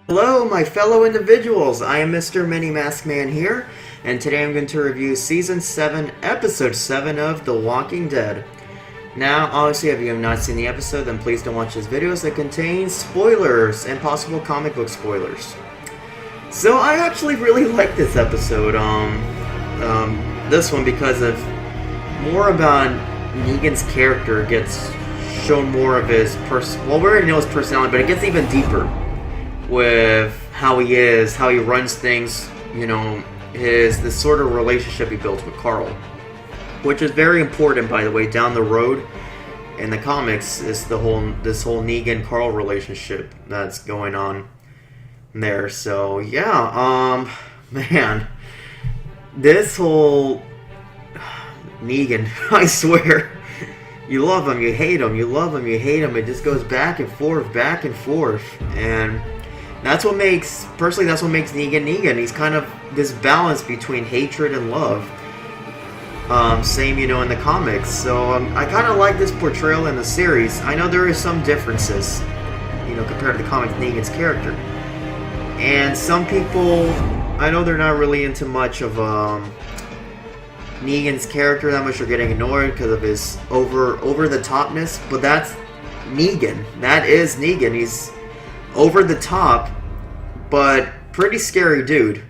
Hello, my fellow individuals. I am Mr. Mini Mask Man here, and today I'm going to review Season 7, Episode 7 of The Walking Dead. Now, obviously, if you have not seen the episode, then please don't watch this video as it contains spoilers and possible comic book spoilers. So, I actually really like this episode, this one, because of more about Negan's character gets shown more of his well, we already know his personality, but it gets even deeper with how he is, how he runs things, this sort of relationship he built with Carl. Which is very important, by the way, down the road in the comics, is this whole Negan-Carl relationship that's going on there. So, yeah, man. This whole Negan, I swear, you love him, you hate him, you love him, you hate him. It just goes back and forth, and that's what makes Negan Negan. He's kind of this balance between hatred and love. Same, in the comics. So I kind of like this portrayal in the series. I know there is some differences, compared to the comics, Negan's character. And some people, I know they're not really into much of Negan's character that much. Are getting annoyed because of his over the topness. But that's Negan. That is Negan. He's over the top, but pretty scary dude.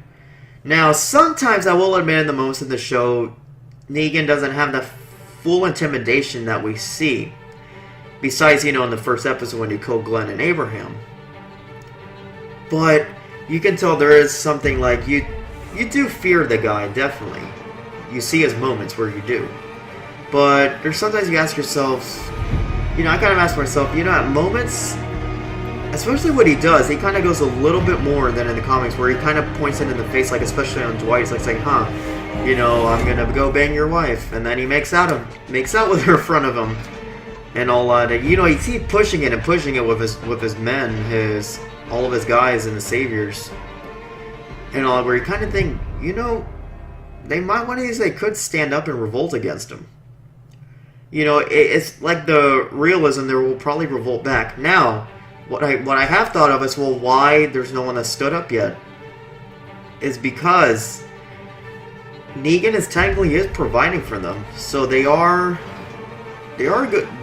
Now, sometimes I will admit in the moments of the show, Negan doesn't have the full intimidation that we see. Besides, in the first episode when he killed Glenn and Abraham. But you can tell there is something like you do fear the guy, definitely. You see his moments where you do. But there's sometimes you ask yourself, I kind of ask myself, at moments, especially what he does, he kind of goes a little bit more than in the comics, where he kind of points it in the face, like especially on Dwight. He's like saying, I'm gonna go bang your wife, and then he makes out with her in front of him, and all that. You see pushing it with his men, all of his guys and the saviors, and all. Where you kind of think, they might one of these they could stand up and revolt against him. It's like the realism there will probably revolt back. Now, what I have thought of is, well, why there's no one that stood up yet is because Negan is technically providing for them, so they are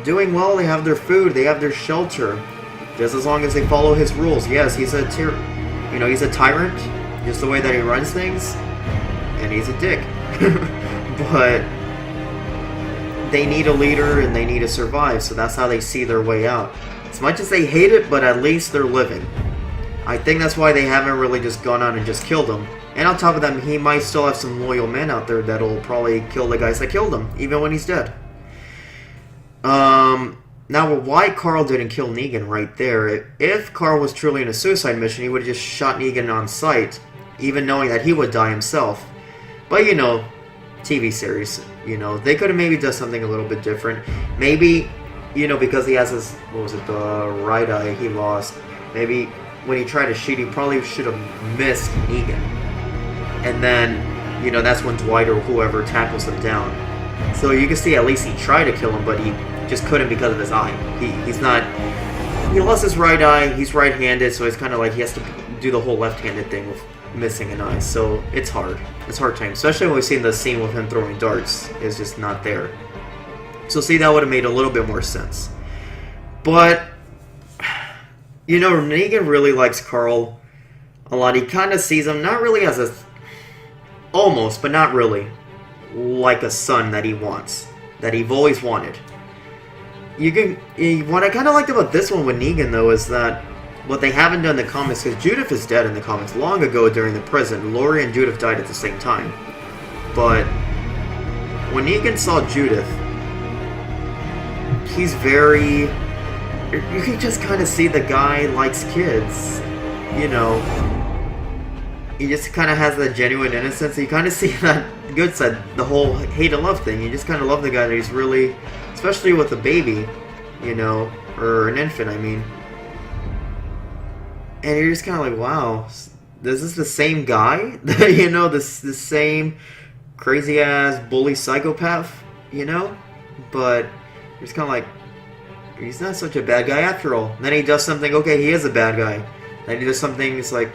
doing well. They have their food, they have their shelter, just as long as they follow his rules. Yes, he's a he's a tyrant, just the way that he runs things, and he's a dick. But they need a leader and they need to survive, so that's how they see their way out. As much as they hate it, but at least they're living. I think that's why they haven't really just gone out and just killed him. And on top of that, he might still have some loyal men out there that'll probably kill the guys that killed him, even when he's dead. Now, why Carl didn't kill Negan right there? If Carl was truly in a suicide mission, he would have just shot Negan on sight, even knowing that he would die himself. But, TV series, they could have maybe done something a little bit different. Maybe, because he has his, the right eye he lost. Maybe when he tried to shoot, he probably should have missed Negan. And then, that's when Dwight or whoever tackles him down. So you can see at least he tried to kill him, but he just couldn't because of his eye. He lost his right eye, he's right-handed, so it's kind of like he has to do the whole left-handed thing with missing an eye. So it's hard. It's hard time, especially when we've seen the scene with him throwing darts. It's just not there. So see, that would have made a little bit more sense. But, Negan really likes Carl a lot. He kind of sees him not really as almost, but not really, like a son that he wants, that he's always wanted. What I kind of liked about this one with Negan, though, is that what they haven't done in the comics, because Judith is dead in the comics long ago during the prison. Laurie and Judith died at the same time. But when Negan saw Judith, he's very... You can just kind of see the guy likes kids. He just kind of has that genuine innocence. You kind of see that good side, the whole hate and love thing. You just kind of love the guy that he's really... Especially with a baby, or an infant, I mean. And you're just kind of like, wow, this is the same guy? this same crazy-ass bully psychopath, But you're just kind of like, he's not such a bad guy after all. And then he does something, okay, he is a bad guy. Then he does something, it's like,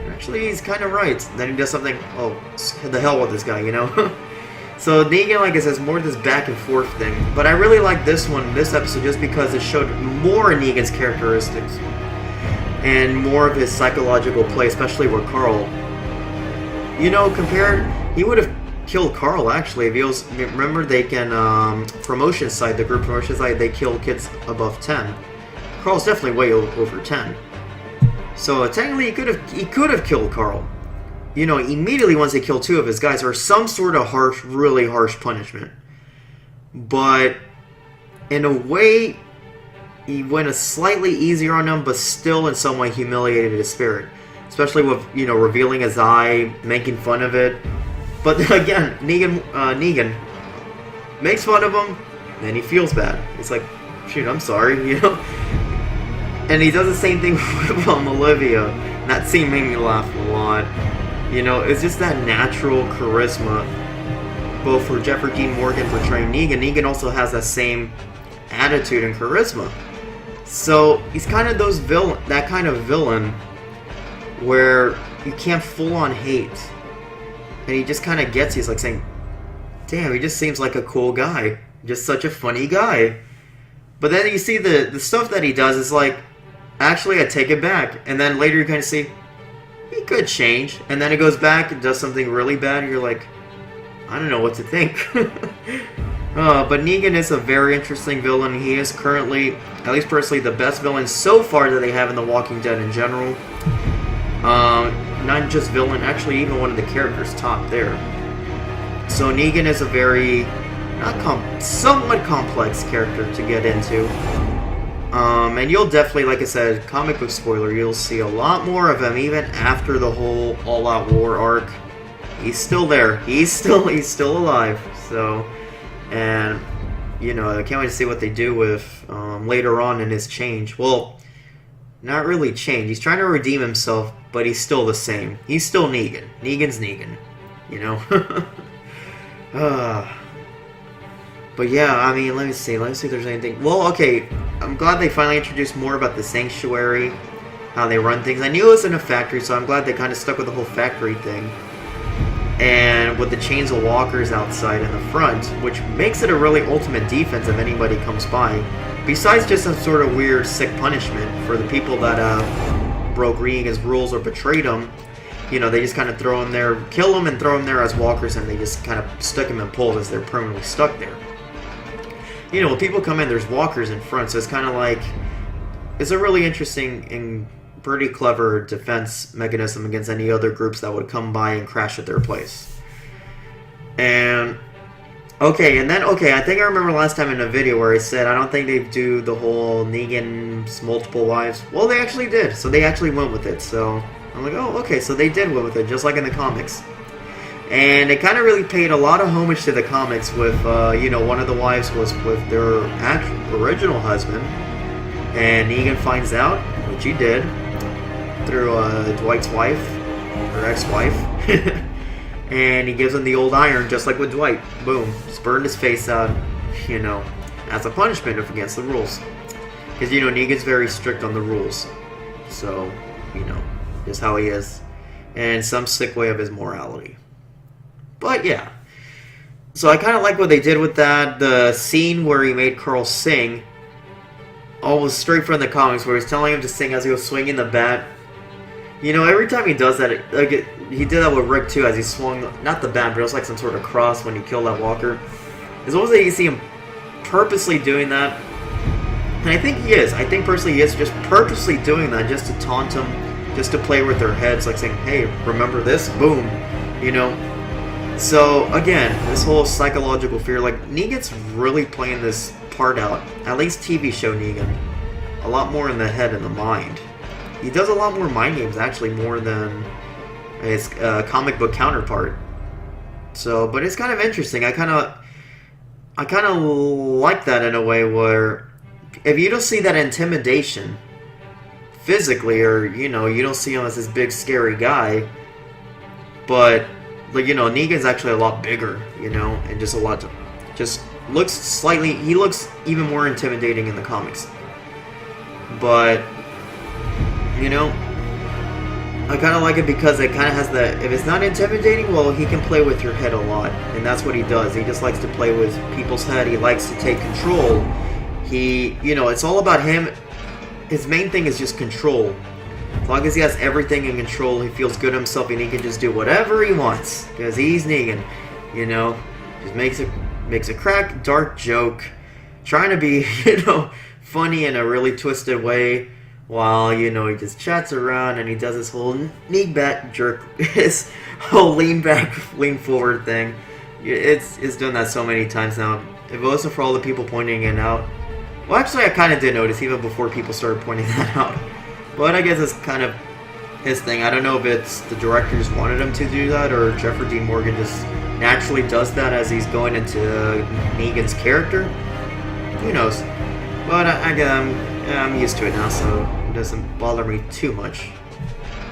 actually, he's kind of right. Then he does something, oh, the hell with this guy, you know? So Negan, like I said, is more this back and forth thing. But I really like this episode, just because it showed more of Negan's characteristics. And more of his psychological play, especially with Carl. You know, he would have killed Carl, actually, if he was, remember, they can, promotion side, the group promotion side, they kill kids above 10. Carl's definitely way over 10. So technically, he could have killed Carl. You know, immediately once they kill 2 of his guys, or some sort of harsh, really harsh punishment. But in a way, he went a slightly easier on them, but still in some way humiliated his spirit. Especially with, you know, revealing his eye, making fun of it. But again, Negan makes fun of him, then he feels bad. It's like, shoot, I'm sorry, you know. And he does the same thing with Olivia. That scene made me laugh a lot. You know, it's just that natural charisma, both for Jeffrey Dean Morgan portraying Negan. Negan also has that same attitude and charisma. So he's kind of that kind of villain where you can't full on hate. And he just kind of gets you. He's like saying, damn, he just seems like a cool guy. Just such a funny guy. But then you see the stuff that he does is like, actually, I take it back. And then later you kind of see, he could change. And then it goes back and does something really bad. And you're like, I don't know what to think. But Negan is a very interesting villain. He is currently, at least personally, the best villain so far that they have in The Walking Dead in general. Not just villain, actually even one of the characters top there. So Negan is a very, somewhat complex character to get into. And you'll definitely, like I said, comic book spoiler, you'll see a lot more of him even after the whole All Out War arc. He's still there. He's still alive. So, and you know, I can't wait to see what they do with later on in his change. Well, not really change. He's trying to redeem himself, but he's still the same. He's still Negan. Negan's Negan. You know? But yeah, I mean, let me see if there's anything. Well, okay, I'm glad they finally introduced more about the Sanctuary, how they run things. I knew it was in a factory, so I'm glad they kind of stuck with the whole factory thing. And with the chains of walkers outside in the front, which makes it a really ultimate defense if anybody comes by. Besides just some sort of weird, sick punishment for the people that broke Negan's rules or betrayed him. You know, they just kind of throw him there, kill him and throw him there as walkers, and they just kind of stuck him in poles as they're permanently stuck there. You know, when people come in, there's walkers in front, so it's kind of like, it's a really interesting and pretty clever defense mechanism against any other groups that would come by and crash at their place. And, I think I remember last time in a video where I said I don't think they do the whole Negan's multiple wives. Well, they actually did, so they actually went with it, so I'm like, oh, okay, so they did went with it, just like in the comics. And it kind of really paid a lot of homage to the comics with, you know, one of the wives was with their original husband. And Negan finds out, which he did, through Dwight's wife, or ex-wife. And he gives him the old iron, just like with Dwight. Boom. Just burned his face out, you know, as a punishment if against the rules. Because, you know, Negan's very strict on the rules. So, you know, just how he is. And some sick way of his morality. But yeah, so I kind of like what they did with that. The scene where he made Carl sing, almost straight from the comics, where he's telling him to sing as he was swinging the bat. You know, every time he does that, he did that with Rick too, as he swung, not the bat, but it was like some sort of cross when he killed that walker. It's almost like you see him purposely doing that. And I think he is. I think personally he is just purposely doing that just to taunt him, just to play with their heads, like saying, hey, remember this? Boom. You know? So, again, this whole psychological fear, like, Negan's really playing this part out, at least TV show Negan, a lot more in the head and the mind. He does a lot more mind games, actually, more than his comic book counterpart. So, but it's kind of interesting. I kind of like that in a way where, if you don't see that intimidation physically, or, you know, you don't see him as this big, scary guy, but... like, you know, Negan's actually a lot bigger, you know, and just he looks even more intimidating in the comics. But, you know, I kind of like it because it kind of has the, if it's not intimidating, well, he can play with your head a lot, and that's what he does. He just likes to play with people's head. He likes to take control. He, it's all about him. His main thing is just control. As long as he has everything in control, he feels good himself, and he can just do whatever he wants because he's Negan. Just makes a crack, dark joke, trying to be, funny in a really twisted way. While, he just chats around and he does his whole knee back jerk, his whole lean back, lean forward thing. It's done that so many times now. If it wasn't for all the people pointing it out. Well, actually, I kind of did notice even before people started pointing that out. But I guess it's kind of his thing. I don't know if it's the directors wanted him to do that or Jeffrey Dean Morgan just naturally does that as he's going into Negan's character. Who knows? But I'm used to it now, so it doesn't bother me too much.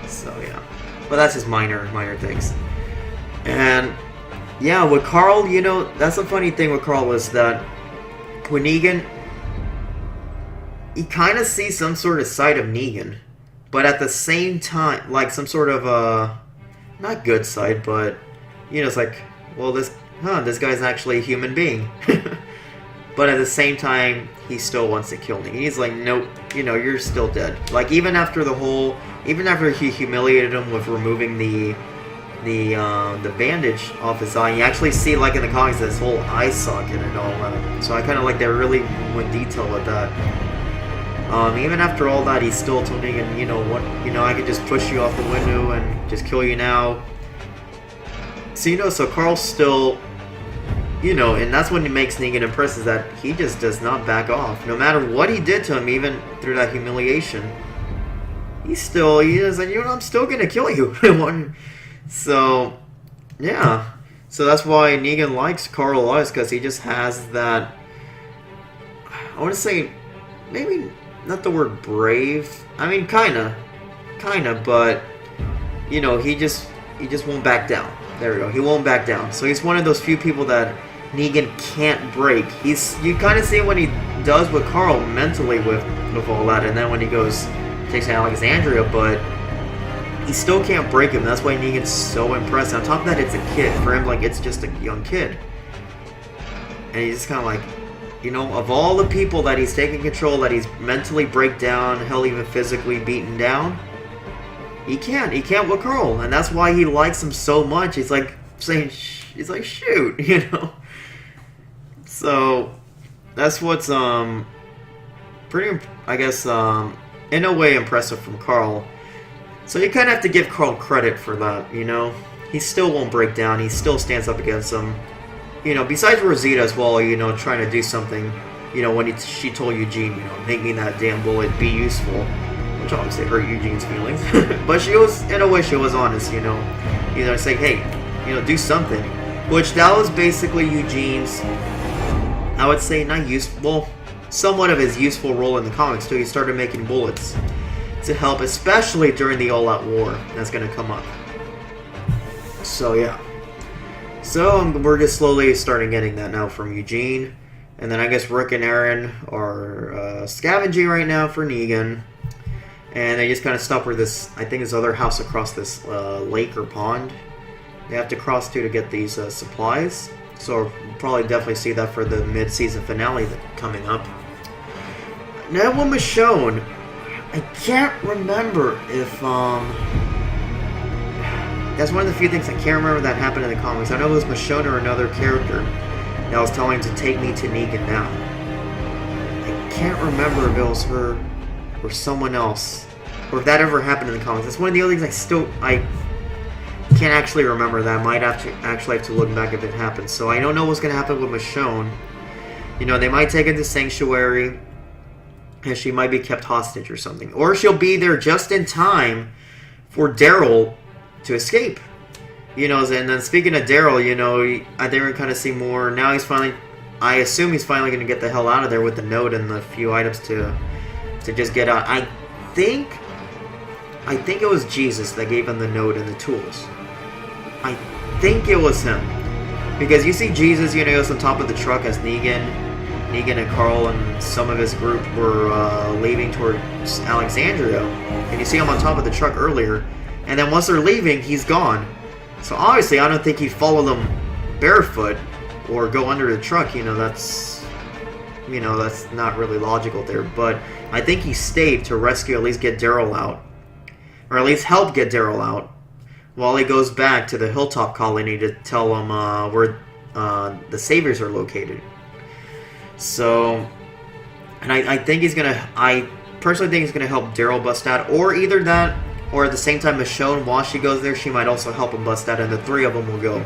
So yeah, but that's just minor things. And yeah, with Carl, that's the funny thing with Carl is that with Negan, he kind of sees some sort of side of Negan, but at the same time, like some sort of not good side, but it's like, well, this guy's actually a human being. But at the same time, he still wants to kill me. He's like, nope, you're still dead. Like, even after he humiliated him with removing the bandage off his eye, you actually see, like in the comics, this whole eye socket and all that. So I kind of like they really went detail with that. Even after all that, he still told Negan, I could just push you off the window and just kill you now. So, so Carl's still... and that's what makes Negan impressed, is that he just does not back off. No matter what he did to him, even through that humiliation, he is like, I'm still gonna kill you. So, yeah. So that's why Negan likes Carl a lot, because he just has that, I want to say, maybe not the word brave. I mean, kinda, but, he just won't back down. There we go. He won't back down. So he's one of those few people that Negan can't break. You kind of see what he does with Carl mentally with all that, and then when he takes Alexandria, but he still can't break him. That's why Negan's so impressed. On top of that, it's a kid. For him, like, it's just a young kid. And he's just kind of like, of all the people that he's taking control, that he's mentally break down, hell, even physically beaten down, he can't with Carl, and that's why he likes him so much. He's like saying, shoot, So that's what's pretty, I guess, in a way impressive from Carl. So you kind of have to give Carl credit for that, He still won't break down. He still stands up against him. Besides Rosita as well, trying to do something, when she told Eugene, make me that damn bullet, be useful. Which obviously hurt Eugene's feelings. But she was, in a way, she was honest, saying, hey, do something. Which that was basically Eugene's, I would say, somewhat of his useful role in the comics too. He started making bullets to help, especially during the all-out war that's going to come up. So yeah. So we're just slowly starting getting that now from Eugene. And then I guess Rick and Aaron are scavenging right now for Negan. And they just kind of stop where this, I think, his other house across this lake or pond. They have to cross to get these supplies. So we'll probably definitely see that for the mid-season finale coming up. Now with Michonne, I can't remember if, that's one of the few things I can't remember that happened in the comics. I know it was Michonne or another character that was telling him to take me to Negan now. I can't remember if it was her or someone else, or if that ever happened in the comics. That's one of the other things I can't actually remember that. I might have to look back if it happened. So I don't know what's going to happen with Michonne. They might take her to Sanctuary, and she might be kept hostage or something. Or she'll be there just in time for Daryl to escape. And then speaking of Daryl, I think we're kind of see more. Now I assume he's finally going to get the hell out of there with the note and the few items to just get out. I think it was Jesus that gave him the note and the tools. I think it was him. Because you see Jesus, he was on top of the truck as Negan and Carl and some of his group were leaving towards Alexandria. And you see him on top of the truck earlier. And then once they're leaving, he's gone. So obviously, I don't think he'd follow them barefoot or go under the truck. That's not really logical there. But I think he stayed to rescue, at least get Daryl out. Or at least help get Daryl out. While he goes back to the Hilltop Colony to tell them where the Saviors are located. So, and I think I personally think he's gonna help Daryl bust out, or either that, or at the same time Michonne, while she goes there, she might also help him bust out, and the three of them will go.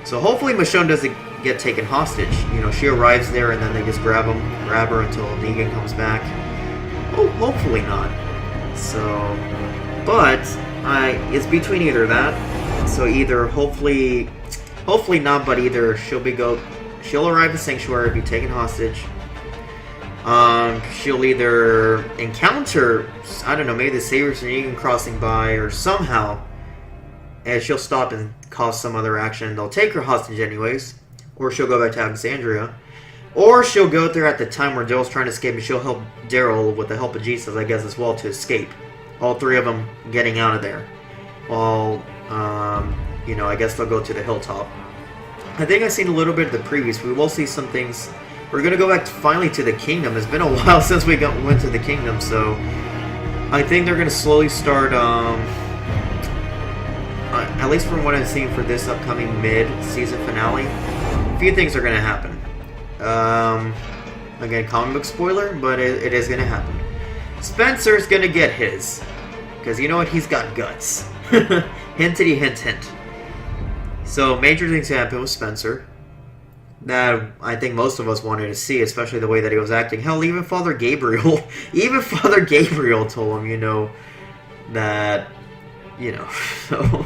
So hopefully Michonne doesn't get taken hostage. She arrives there and then they just grab her until Negan comes back. Oh, hopefully not. So, but it's between either that. So either hopefully not, but either she'll arrive at Sanctuary, be taken hostage. She'll either encounter, I don't know, maybe the Saviors and Negan crossing by, or somehow, and she'll stop and cause some other action. They'll take her hostage anyways, or she'll go back to Alexandria, or she'll go there at the time where Daryl's trying to escape, and she'll help Daryl with the help of Jesus, I guess, as well, to escape. All three of them getting out of there. I guess they'll go to the Hilltop. I think I've seen a little bit of the previews. We will see some things. We're going to go back finally to the Kingdom. It's been a while since we went to the Kingdom, so I think they're going to slowly start, at least from what I've seen for this upcoming mid-season finale, a few things are going to happen. Again, comic book spoiler, but it is going to happen. Spencer's going to get his, because you know what? He's got guts. Hintity hint hint. So, major things happen with Spencer that I think most of us wanted to see, especially the way that he was acting. Hell, even Father Gabriel told him, that, so...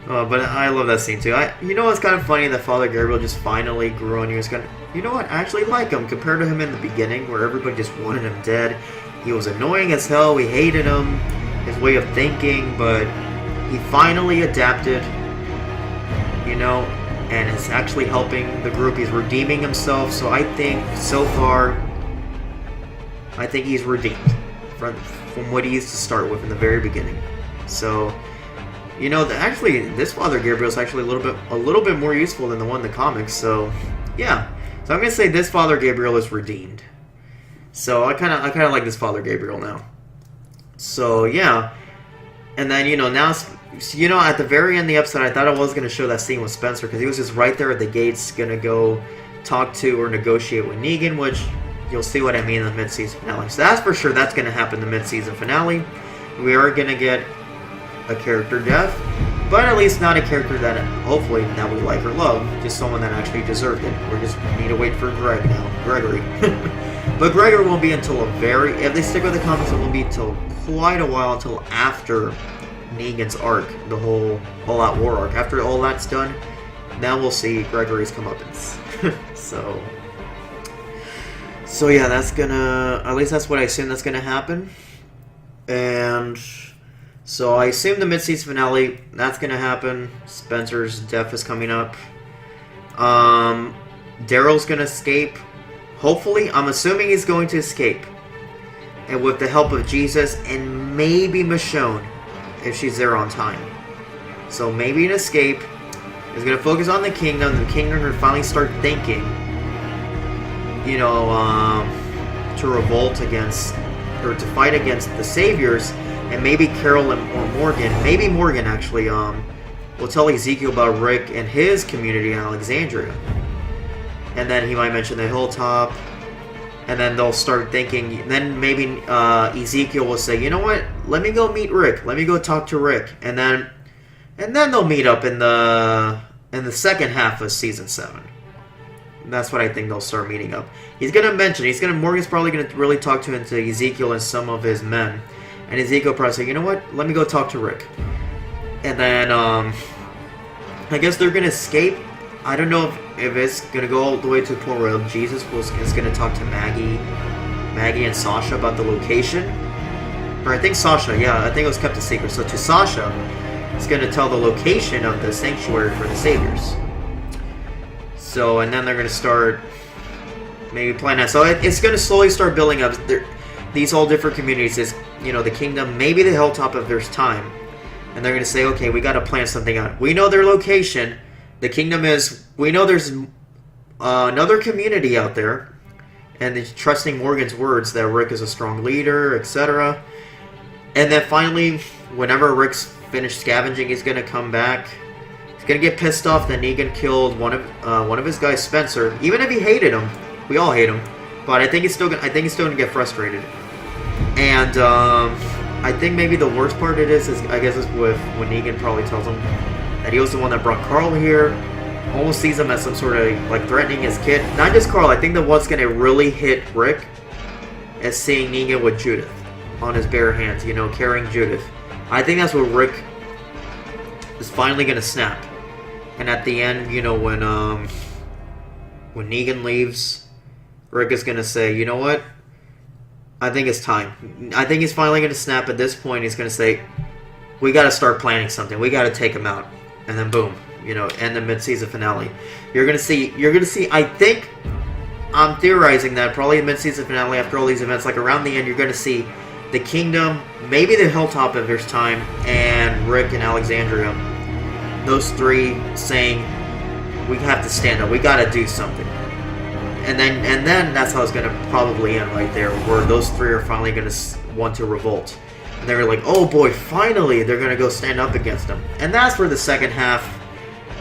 but I love that scene, too. It's kind of funny that Father Gabriel just finally grew on you. He was I actually like him, compared to him in the beginning, where everybody just wanted him dead. He was annoying as hell, we hated him, his way of thinking, but he finally adapted, and is actually helping the group. He's redeeming himself, so I think, so far, he's redeemed from what he used to start with in the very beginning. So, actually, this Father Gabriel is actually a little bit more useful than the one in the comics, so, yeah. So I'm going to say this Father Gabriel is redeemed. So I kind of like this Father Gabriel now. So, yeah. And then, now... at the very end of the episode, I thought I was going to show that scene with Spencer, because he was just right there at the gates, going to go talk to or negotiate with Negan, which you'll see what I mean in the mid-season finale. So that's for sure, that's going to happen in the mid-season finale. We are going to get a character death, but at least not a character that, hopefully, that we like or love, just someone that actually deserved it. We just need to wait for Gregory. But Gregory won't be until if they stick with the comics, it won't be until quite a while, until after Negan's arc, the whole All-Out War arc. After all that's done, now we'll see Gregory's comeuppance. So yeah, that's gonna... At least that's what I assume that's gonna happen. And... So I assume the mid-season finale, that's gonna happen. Spencer's death is coming up. Daryl's gonna escape. Hopefully, I'm assuming he's going to escape. And with the help of Jesus and maybe Michonne, if she's there on time. So maybe an escape. He's going to focus on the Kingdom. The Kingdom will finally start thinking, to revolt against, or to fight against the Saviors. And maybe Carol or Morgan, maybe Morgan actually, will tell Ezekiel about Rick and his community in Alexandria. And then he might mention the Hilltop. And then they'll start thinking, then maybe Ezekiel will say, you know what, let me go meet Rick. Let me go talk to Rick. And then they'll meet up in the second half of Season 7. That's what I think they'll start meeting up. Morgan's probably going to really talk to Ezekiel and some of his men. And Ezekiel will probably say, you know what, let me go talk to Rick. And then, I guess they're going to escape. I don't know if it's going to go all the way to the point where Jesus is going to talk to Maggie and Sasha about the location. Or I think Sasha, yeah, I think it was kept a secret. So to Sasha, it's going to tell the location of the sanctuary for the Saviors. So, and then they're going to start maybe planning that. So it's going to slowly start building up. These all different communities is, the Kingdom, maybe the Hilltop if there's time. and they're going to say, okay, we got to plan something out. We know their location. The kingdom is, we know there's another community out there, and trusting Morgan's words that Rick is a strong leader, etc. And then finally, whenever Rick's finished scavenging, he's going to come back. He's going to get pissed off that Negan killed one of his guys, Spencer. Even if he hated him, we all hate him, but I think he's still gonna get frustrated. And I think maybe the worst part it is I guess is with when Negan probably tells him that he was the one that brought Carl here. Almost sees him as some sort of like threatening his kid. Not just Carl. I think that what's gonna really hit Rick is seeing Negan with Judith on his bare hands. You know, carrying Judith. I think that's what Rick is finally gonna snap. And at the end, you know, when Negan leaves, Rick is going to say, you know what? I think it's time. I think he's finally going to snap at this point. He's going to say, we got to start planning something. We got to take him out. And then boom, you know, end the mid-season finale. You're going to see, I think, I'm theorizing that probably the mid-season finale after all these events, like around the end, you're going to see the Kingdom, maybe the Hilltop if there's time, and Rick and Alexandria. Those three saying, we have to stand up. We got to do something. And then that's how it's going to probably end right there, where those three are finally going to want to revolt. And they're like, oh boy, finally they're going to go stand up against them. And that's where the second half,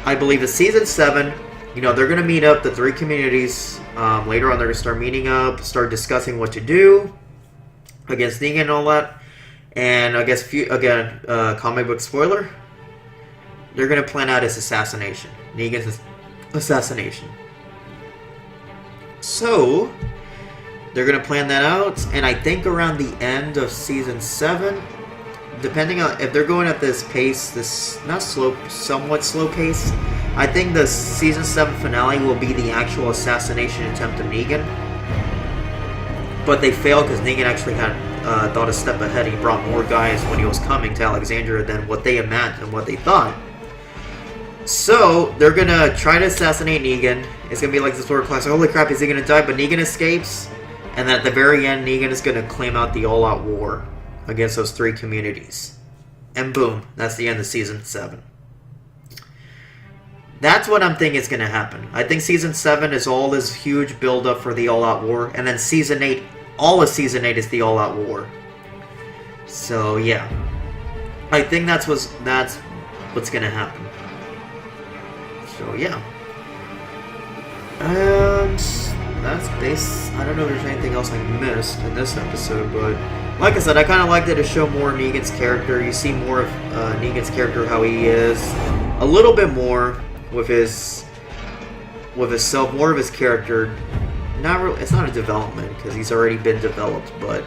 I believe, the season 7, you know, they're going to meet up, the three communities. Later on, they're going to start meeting up, start discussing what to do against Negan and all that. And I guess, again, comic book spoiler, they're going to plan out his assassination. Negan's assassination. So, they're going to plan that out, and I think around the end of Season 7, depending on if they're going at this pace, this not slow, somewhat slow pace, I think the Season 7 finale will be the actual assassination attempt of Negan. But they failed because Negan actually had thought a step ahead. He brought more guys when he was coming to Alexandria than what they imagined and what they thought. So, they're going to try to assassinate Negan. It's going to be like this sort of classic, holy crap, is he going to die? But Negan escapes. And then at the very end, Negan is going to claim out the all-out war against those three communities. And boom, that's the end of Season 7. That's what I'm thinking is going to happen. I think Season 7 is all this huge build-up for the all-out war. And then Season 8, all of Season 8 is the all-out war. So, yeah. I think that's what's going to happen. So, yeah. And that's base. I don't know if there's anything else I missed in this episode, but like I said, I kind of liked it to show more Negan's character. You see more of Negan's character, how he is, a little bit more with his self, more of his character. Not really. It's not a development because he's already been developed, but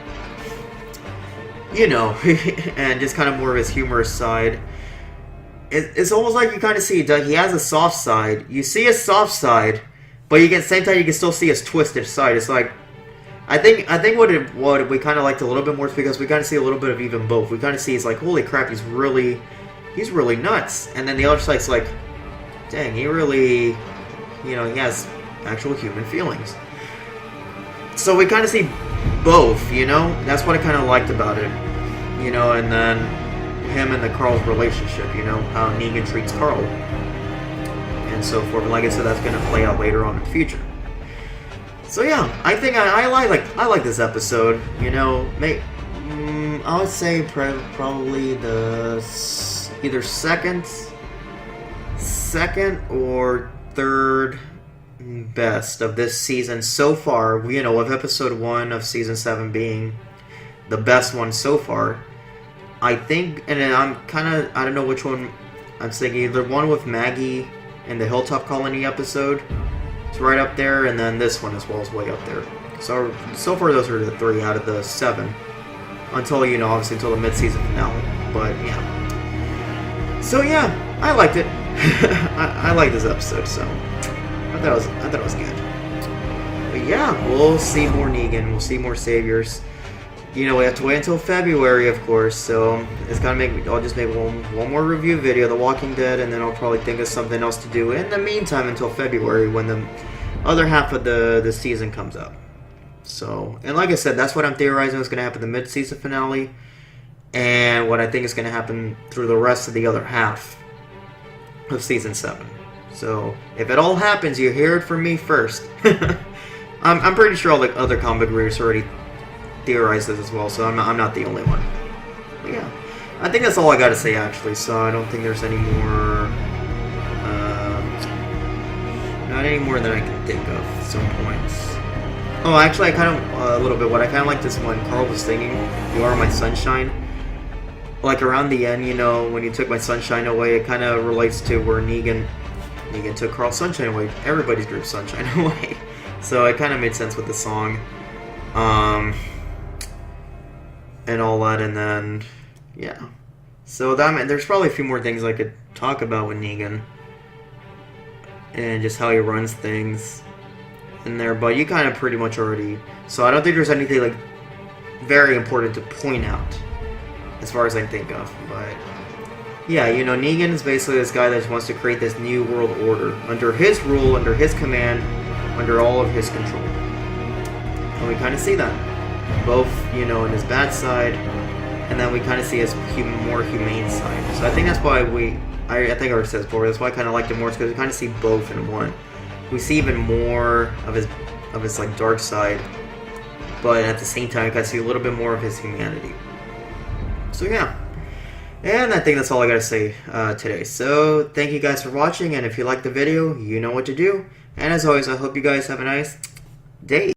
you know, and just kind of more of his humorous side. It's almost like you kind of see Doug. He has a soft side. You see his soft side, but you can, at the same time you can still see his twisted side. It's like I think what we kind of liked a little bit more is because we kind of see a little bit of even both. We kind of see he's like, holy crap, he's really nuts, and then the other side's like, dang, he really, you know, he has actual human feelings. So we kind of see both, you know. That's what I kind of liked about it, you know, and then him and Carl's relationship, you know, how Negan treats Carl and so forth. And like I said, that's going to play out later on in the future. So yeah, I think I like this episode. You know, I would say probably the either second or third best of this season so far. You know, with episode 1 of season 7 being the best one so far. I think, and I'm kind of, I don't know which one I'm thinking, either one with Maggie and the Hilltop Colony episode, it's right up there, and then this one as well is way up there. So far those are the 3 out of the 7, until, you know, obviously until the mid-season finale, but yeah. So yeah, I liked it. I like this episode, so I thought it was good. But yeah, we'll see more Negan, we'll see more Saviors. You know, we have to wait until February, of course, so it's gonna make me. I'll just make one more review video of The Walking Dead, and then I'll probably think of something else to do in the meantime until February when the other half of the season comes up. So, and like I said, that's what I'm theorizing is gonna happen, the mid-season finale. and what I think is going to happen through the rest of the other half of Season 7. So, if it all happens, you hear it from me first. I'm pretty sure all the other comic readers already theorized this as well, so I'm not the only one. But yeah, I think that's all I got to say, actually, so I don't think there's any more... not any more than I can think of at some points. Oh, actually, I kind of, a little bit, what I kind of like this when Carl was singing, "You Are My Sunshine." Like, around the end, you know, when you took my sunshine away, it kind of relates to where Negan took Carl's sunshine away, everybody's group sunshine away. So it kind of made sense with the song. And all that, and then, yeah. So there's probably a few more things I could talk about with Negan. And just how he runs things in there, but you kind of pretty much already... So I don't think there's anything, like, very important to point out, as far as I can think of, but... Yeah, you know, Negan is basically this guy that just wants to create this new world order, under his rule, under his command, under all of his control. And we kind of see that, both, you know, in his bad side, and then we kind of see his more humane side. So I think that's why I think I already said this before, that's why I kind of liked him more, because we kind of see both in one. We see even more of his like dark side, but at the same time, I kind of see a little bit more of his humanity. So yeah, and I think that's all I gotta say today. So thank you guys for watching, and if you liked the video, you know what to do. And as always, I hope you guys have a nice day.